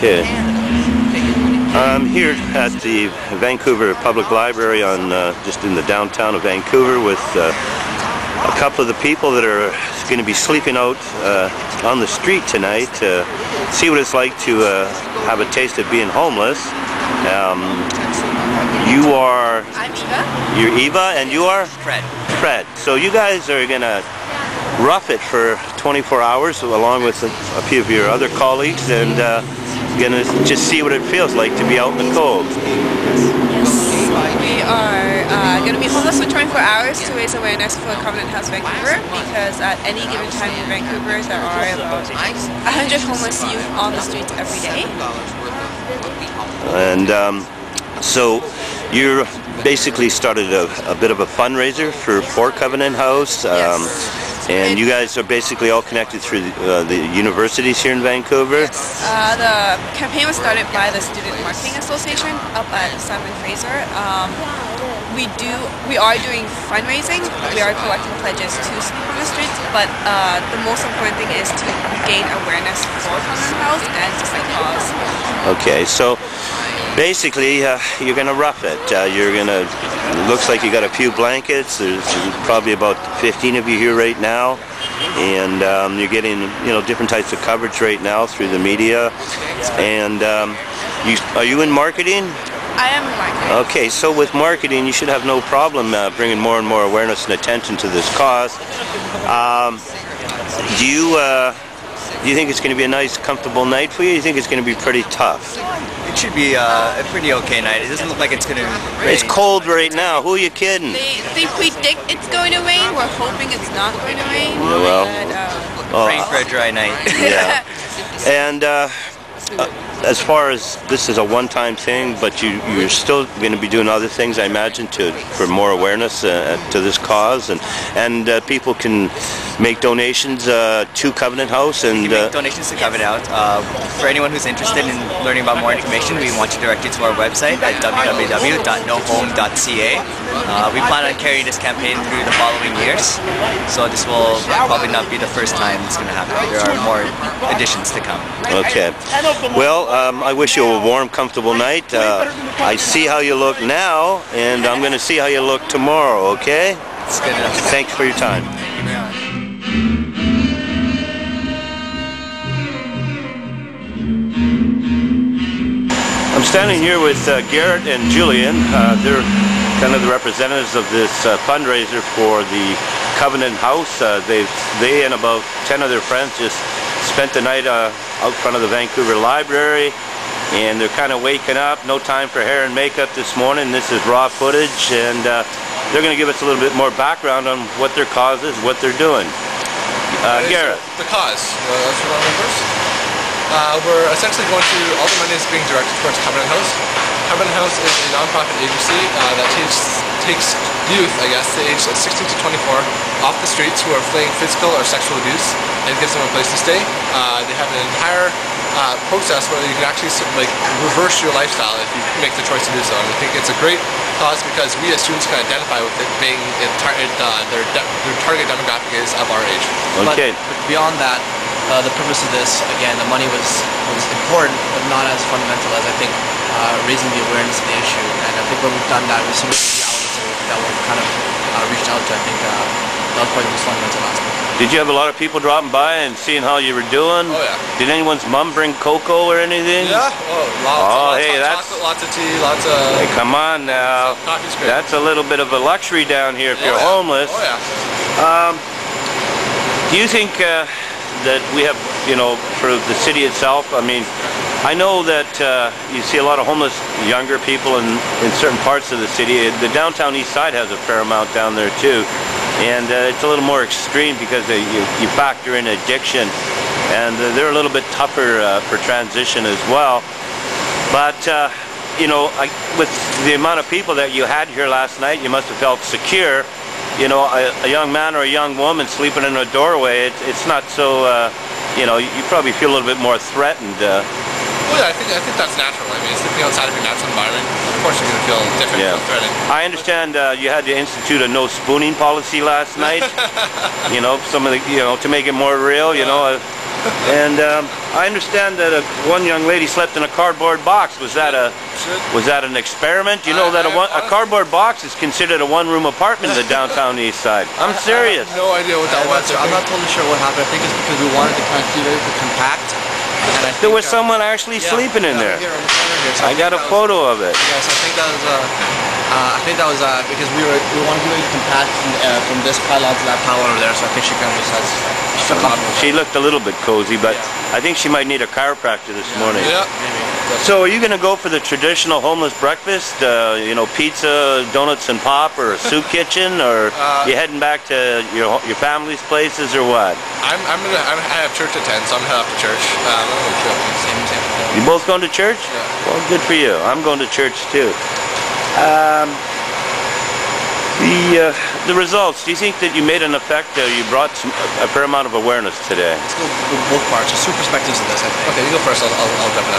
Okay. I'm here at the Vancouver Public Library on just in the downtown of Vancouver with a couple of the people that are going to be sleeping out on the street tonight to see what it's like to have a taste of being homeless. You are... I'm Eva. You're Eva, and you are? Fred. Fred. So you guys are going to rough it for 24 hours along with a few of your other colleagues, and going to just see what it feels like to be out in the cold. Yes, we are going to be homeless for 24 hours to raise awareness for Covenant House Vancouver, because at any given time in Vancouver there are about 100 homeless youth on the streets every day. And so you basically started a bit of a fundraiser for Covenant House. Yes. And you guys are basically all connected through the universities here in Vancouver? Yes. The campaign was started by the Student Marketing Association up at Fraser. We are doing fundraising. We are collecting pledges to sleep on the streets, but the most important thing is to gain awareness for Covenant House and just like cause. Okay, so basically you're going to rough it. It looks like you got a few blankets. There's probably about 15 of you here right now, and you're getting different types of coverage right now through the media. And are you in marketing? I am in marketing. Okay, so with marketing you should have no problem bringing more and more awareness and attention to this cause. Do you think it's going to be a nice, comfortable night for you? Do you think it's going to be pretty tough? It should be a pretty okay night. It doesn't look like it's going to rain. It's cold right now. Who are you kidding? They predict it's going to rain. We're hoping it's not going to rain. Well, praying for a dry night. Yeah. And as far as this is a one-time thing, but you're still going to be doing other things, I imagine, for more awareness to this cause, and people can make donations to Covenant House. And you can make donations to Covenant House. For anyone who's interested in learning about more information, we want to direct you to our website at www.nohome.ca. We plan on carrying this campaign through the following years, so this will probably not be the first time it's going to happen. There are more editions to come. Okay. Well, I wish you a warm, comfortable night. I see how you look now, and I'm going to see how you look tomorrow, okay? It's good enough. Thanks for your time. I'm standing here with Garrett and Julian. They're kind of the representatives of this fundraiser for the Covenant House. They and about 10 of their friends just spent the night out front of the Vancouver Library, and they're kind of waking up. No time for hair and makeup this morning. This is raw footage, and they're going to give us a little bit more background on what their cause is, what they're doing. Garrett. The cause. That's what I'm first. We're essentially going to, all the money is being directed towards Covenant House. Covenant House is a non-profit agency that takes youth, I guess, the age of 16 to 24 off the streets who are fleeing physical or sexual abuse, and gives them a place to stay. They have an entire process where you can actually reverse your lifestyle if you make the choice to do so. And I think it's a great cause because we as students can identify with it being their target demographic is of our age. Okay. But beyond that, the purpose of this, again, the money was important, but not as fundamental as I think raising the awareness of the issue. And I think when we've done that, we've seen the outlets that we've kind of reached out to. I think that was probably the most fundamental aspect. Did you have a lot of people dropping by and seeing how you were doing? Oh yeah. Did anyone's mom bring cocoa or anything? Yeah. Lots of chocolate, lots of tea, lots of... Hey, come on now. Coffee's great. That's a little bit of a luxury down here if you're homeless. Oh yeah. Do you think that we have, for the city itself, I mean, I know that you see a lot of homeless younger people in certain parts of the city. The downtown east side has a fair amount down there too. And it's a little more extreme because you factor in addiction, and they're a little bit tougher for transition as well. But with the amount of people that you had here last night, you must have felt secure. A young man or a young woman sleeping in a doorway, it's not so, you probably feel a little bit more threatened. Well, yeah, I think that's natural. I mean, sleeping outside of your natural environment, of course you're going to feel different, feel threatened. I understand you had to institute a no spooning policy last night. Some of the, to make it more real. And I understand that one young lady slept in a cardboard box. Was that an experiment? You know that a cardboard box is considered a one-room apartment in the downtown east side. I'm serious. I have no idea what that was. I'm not totally sure what happened. I think it's because we wanted to kind of keep it compact. And There was someone actually sleeping in there. Here on the corner here, so I got a photo of it. Yes, I think that was because we wanted to keep it compact from this pylon to that pylon over there. So I think she kind of just has. She looked a little bit cozy, but I think she might need a chiropractor this morning. Yeah. Maybe. So are you going to go for the traditional homeless breakfast? You know, pizza, donuts, and pop, or a soup kitchen, or you heading back to your family's places, or what? I have church at 10, so I'm heading off to church. I'm going to church. You both going to church? Yeah. Well, good for you. I'm going to church too. The results, do you think that you made an effect? You brought a fair amount of awareness today. Let's go with both parts. There's two perspectives to this, I think. Okay, you go first. I'll jump in.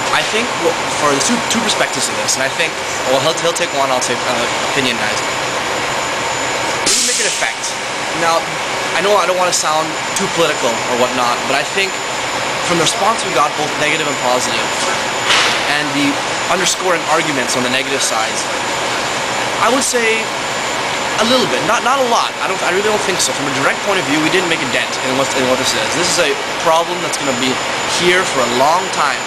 I think for the two perspectives to this, and I think, well, he'll take one, I'll take opinion, guys. It didn't make an effect. Now, I know I don't want to sound too political or whatnot, but I think from the response we got, both negative and positive, and the underscoring arguments on the negative sides, I would say a little bit, not a lot. I really don't think so. From a direct point of view, we didn't make a dent in what this is. This is a problem that's going to be here for a long time.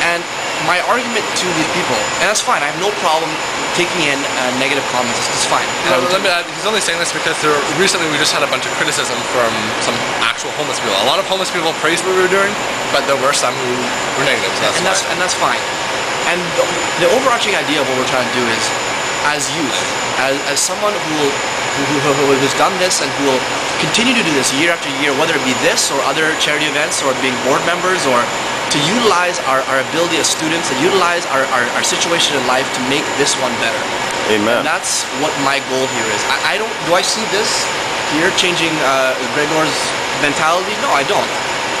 And my argument to these people, and that's fine, I have no problem taking in negative comments, it's fine. Let me add, he's only saying this because recently we just had a bunch of criticism from some actual homeless people. A lot of homeless people praised what we were doing, but there were some who were negative, so that's fine. And the overarching idea of what we're trying to do is, as youth, as someone who's done this and who will continue to do this year after year, whether it be this or other charity events or being board members, or to utilize our ability as students, to utilize our situation in life to make this one better. Amen. And that's what my goal here is. Do I see this here changing Gregor's mentality? No, I don't.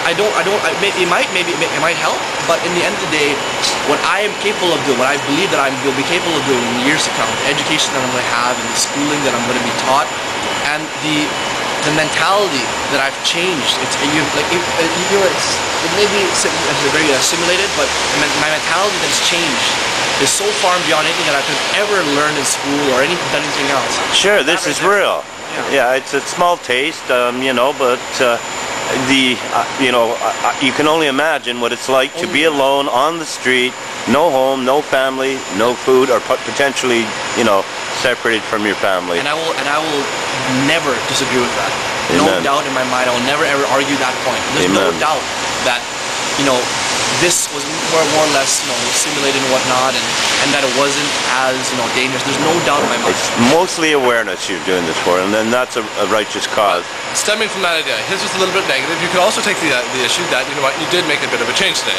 It might help, but in the end of the day, what I am capable of doing, what I believe that will be capable of doing in years to come, the education that I'm going to have and the schooling that I'm going to be taught, and the mentality that I've changed. It may be very simulated, but my mentality that has changed is so far beyond anything that I could ever learn in school or anything else. Sure, this is real. Yeah, it's a small taste, you know, but you can only imagine what it's like to be alone on the street, no home, no family, no food, or potentially, you know, separated from your family. And I will never disagree with that. Amen. No doubt in my mind. I will never ever argue that point. There's Amen. no doubt that, you know, this was more or less, you know, simulated and whatnot, and that it wasn't as, you know, dangerous. There's no doubt in my mind. It's mostly awareness you're doing this for, and then that's a righteous cause. Stemming from that idea, his was a little bit negative. You could also take the issue that, you know what, you did make a bit of a change today.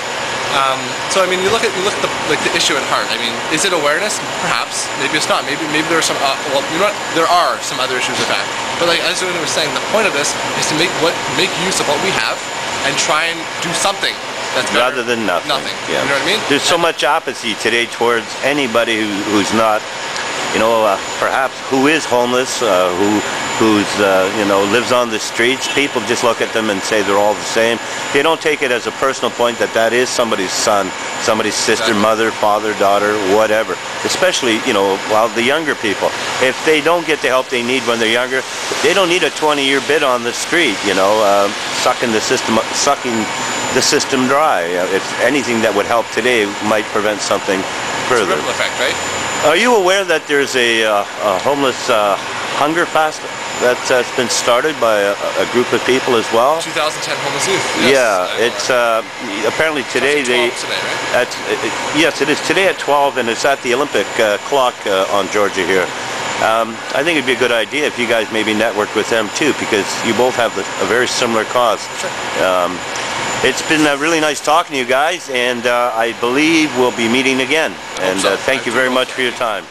So I mean, you look at the issue at heart. I mean, is it awareness? Perhaps. Maybe it's not. Maybe there are some. Well, you know what? There are some other issues with that. But like as Zuna was saying, the point of this is to make use of what we have and try and do something that's better. Rather than nothing. Nothing. Yeah. You know what I mean? There's so much apathy today towards anybody who's not, you know, perhaps who is homeless, who's you know, lives on the streets. People just look at them and say they're all the same. They don't take it as a personal point that is somebody's son, somebody's sister, mother, father, daughter, whatever. Especially, you know, while the younger people, if they don't get the help they need when they're younger, they don't need a 20-year bid on the street, you know, sucking the system dry. If anything that would help today might prevent something further. It's a ripple effect, right? Are you aware that there's a homeless hunger fast that's been started by a group of people as well? 2010 homeless youth. Yes, yeah, it's apparently today today, right? Yes, it is today at 12, and it's at the Olympic clock on Georgia here. I think it'd be a good idea if you guys maybe network with them too, because you both have a very similar cause. Sure. It's been really nice talking to you guys, and I believe we'll be meeting again. And thank you very much for your time.